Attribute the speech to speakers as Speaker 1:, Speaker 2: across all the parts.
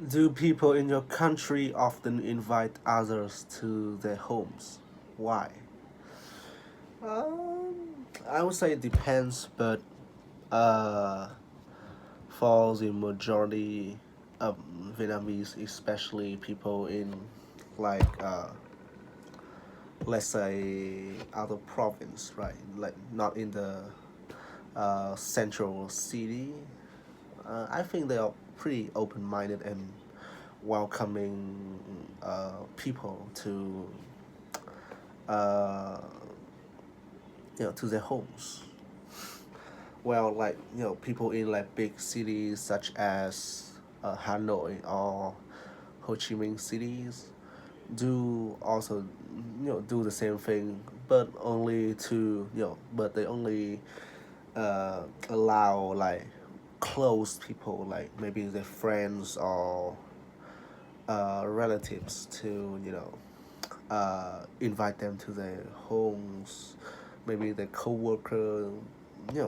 Speaker 1: Do people in your country often invite others to their homes? Why? I would say it depends, but uh, for the majority of Vietnamese, especially people in like let's say other province, right? Like not in the central city. I think they are pretty open-minded and welcoming people to uh, to their homes. Well, like people in like big cities such as Hanoi or Ho Chi Minh cities do also do the same thing, but only to but they only allow like close people, like maybe their friends or relatives to invite them to their homes, maybe their coworker,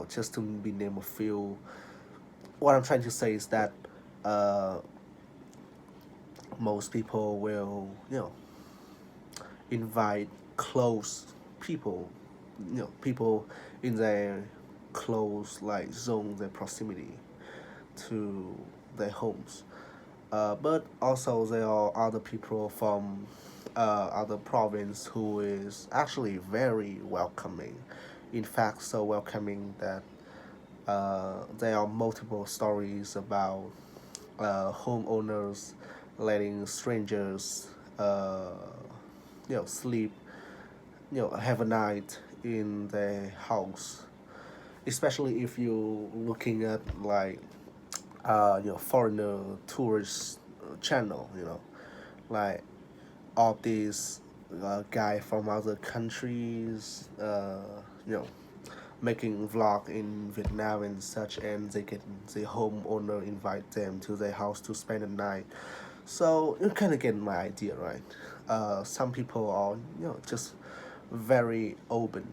Speaker 1: just to be name a few. What I'm trying to say is that uh, most people will invite close people, people in their close like zone, their proximity to their homes. But also there are other people from other province who is actually very welcoming. In fact, so welcoming that there are multiple stories about homeowners letting strangers uh, sleep, have a night in their house. Especially if you're looking at like foreigner tourist channel, like all these guy from other countries, making vlog in Vietnam and such, and the homeowner invite them to their house to spend the night. So you kind of get my idea, right? Some people are just very open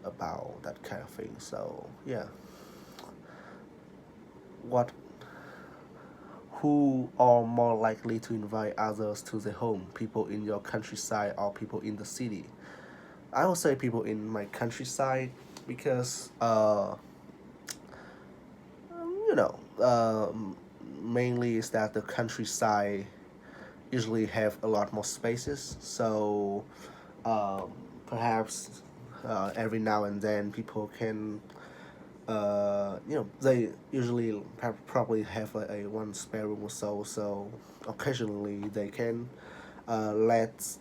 Speaker 1: about that kind of thing. So yeah, what who are more likely to invite others to the home? People in your countryside or people in the city? I would say people in my countryside because you know mainly is that the countryside usually have a lot more spaces. So um, perhaps every now and then people can they usually probably have a one spare room or so. So occasionally they can let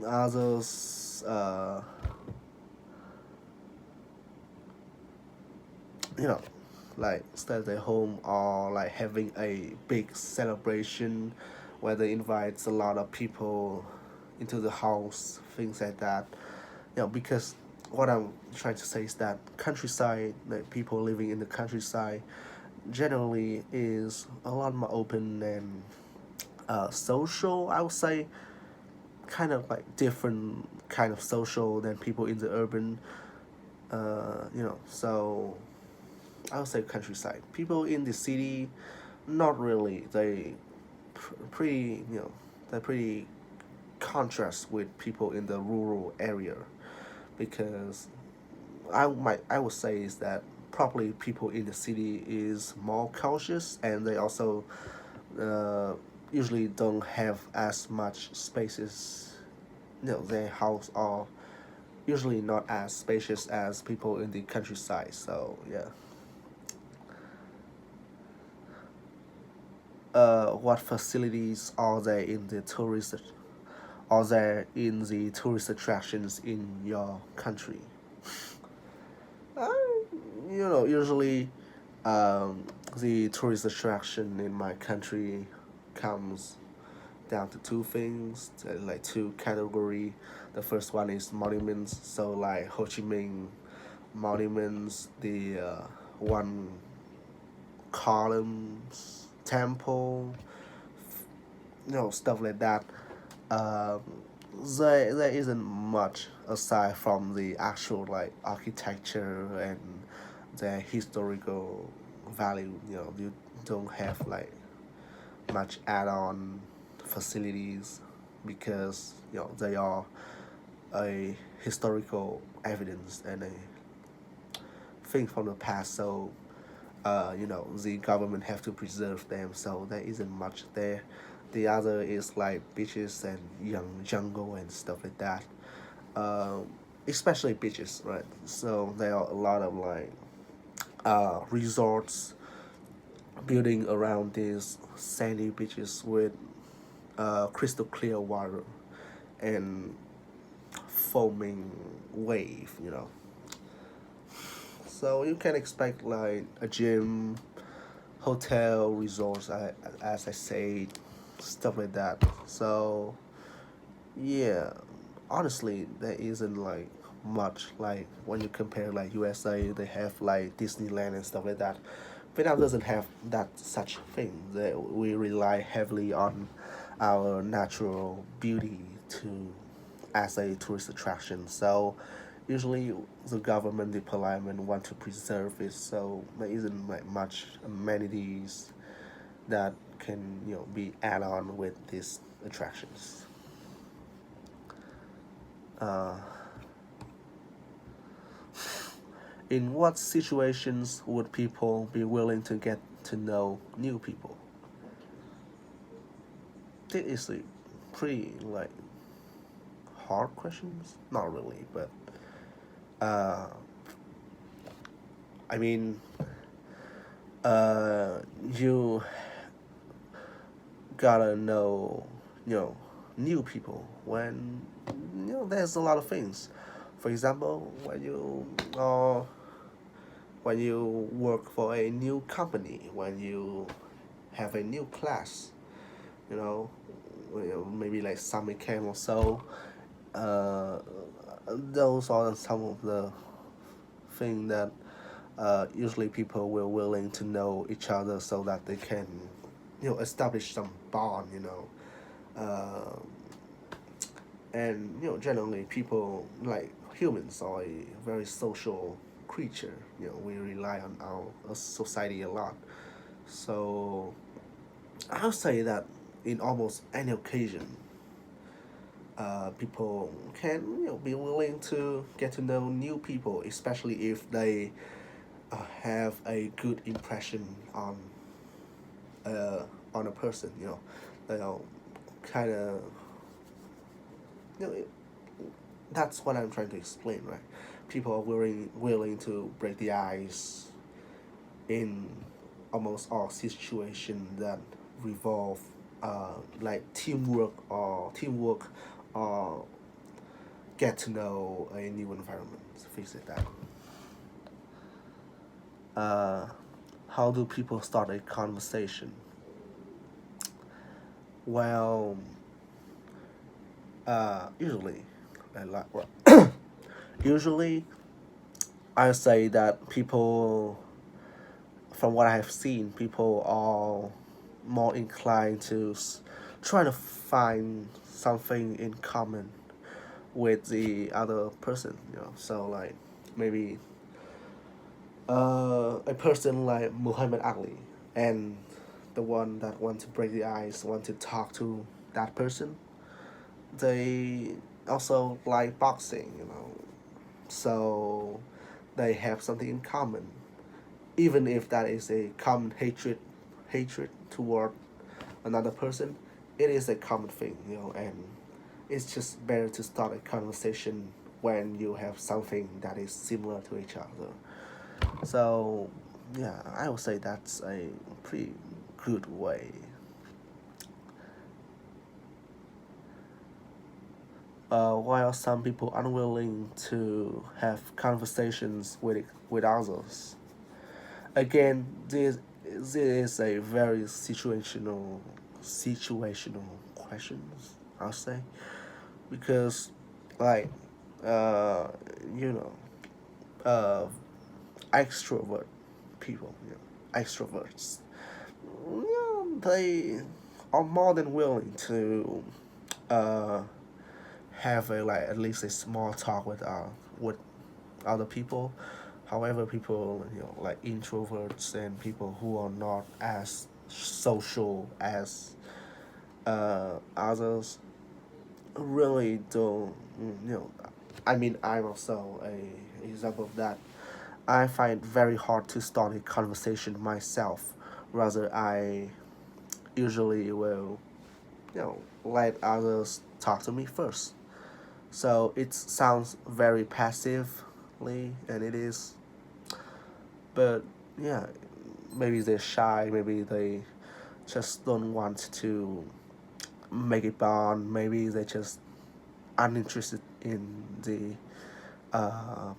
Speaker 1: others, you know, like stay at their home or like having a big celebration where they invite a lot of people into the house, things like that. Because what I'm trying to say is that countryside, like people living in the countryside, generally is a lot more open and social. I would say kind of like different kind of social than people in the urban. So I would say countryside. People in the city, not really. They pretty they're pretty contrast with people in the rural area because I would say is that probably people in the city is more cautious and they also uh, usually don't have as much spaces. Their house are usually not as spacious as people in the countryside. So yeah. What facilities are there in the tourist attractions in your country? Uh, Usually um, the tourist attraction in my country comes down to two things, like two category. The first one is monuments, so like Ho Chi Minh monuments, the one columns temple, stuff like that. Um, there isn't much aside from the actual like architecture and the historical value. You don't have like much add-on facilities because they are a historical evidence and a thing from the past. So the government have to preserve them. So there isn't much there. The other is like beaches and young jungle and stuff like that. Um, Especially beaches, right? So there are a lot of like resorts building around these sandy beaches with crystal clear water and foaming wave. So you can expect like a gym, hotel, resorts, as I said, stuff like that. So yeah, honestly, there isn't like much like when you compare like USA, they have like Disneyland and stuff like that. Vietnam doesn't have that such thing. That we rely heavily on our natural beauty to as a tourist attraction. So usually the government, the parliament want to preserve it. So there isn't like much amenities that can be add on with these attractions. Uh, in what situations would people be willing to get to know new people? This is a pretty like hard questions. Not really, but uh, I mean, you gotta know, you know, new people when there's a lot of things. For example, when you work for a new company, when you have a new class, you know, maybe like summer camp or so. Uh, those are some of the things that usually people will willing to know each other so that they can establish some bond. Uh, and generally people like humans are a very social creature. We rely on our society a lot. So I'll say that in almost any occasion, people can be willing to get to know new people, especially if they have a good impression uh, on a person. They'll kind of you know that's what I'm trying to explain, right? People are willing to break the ice in almost all situations that revolve like teamwork or get to know a new environment. Things like that. Uh, how do people start a conversation? Well, usually, usually I say that people, from what I have seen, people are more inclined to try to find something in common with the other person. So like maybe a person like Muhammad Ali and the one that want to break the ice, want to talk to that person, they also like boxing. So they have something in common, even if that is a common hatred toward another person. It is a common thing. And it's just better to start a conversation when you have something that is similar to each other. So yeah, I would say that's a pretty good way. While some people unwilling to have conversations with others. Again, this is a very situational questions, I'll say, because like uh you know uh extrovert people, extroverts, they are more than willing to uh have a like at least a small talk with other people. However, people like introverts and people who are not as social as others really don't. I mean, I'm also a example of that. I find it very hard to start a conversation myself. Rather, I usually will, let others talk to me first. So it sounds very passively, and it is. But yeah, maybe they're shy. Maybe they just don't want to make it bond. Maybe they just uninterested in the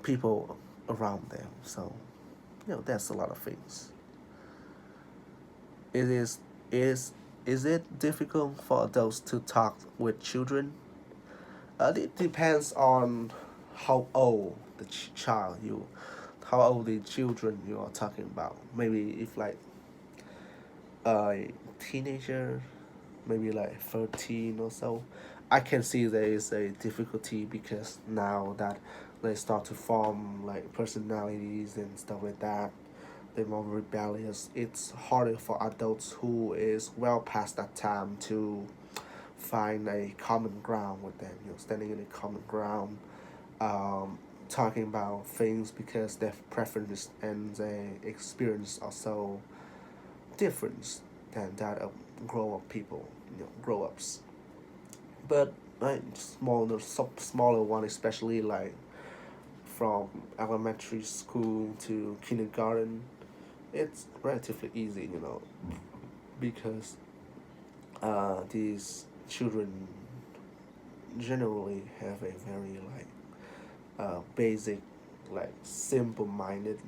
Speaker 1: people around them. So that's a lot of things. It is it difficult for adults to talk with children? It depends on how old the child you, how old the children you are talking about. Maybe if like a teenager, maybe like 13 or so, I can see there is a difficulty because now that they start to form like personalities and stuff like that, they're more rebellious. It's harder for adults who is well past that time to find a common ground with them. Standing in a common ground, um, talking about things because their preference and their experience are so different than that of grown up people, grown ups. But like smaller one, especially like from elementary school to kindergarten, it's relatively easy, because these children generally have a very like basic, like simple minded.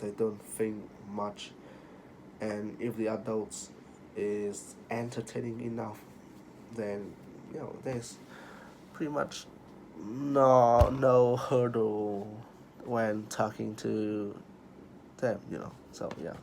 Speaker 1: They don't think much, and if the adults is entertaining enough, then there's pretty much no hurdle when talking to them. So yeah.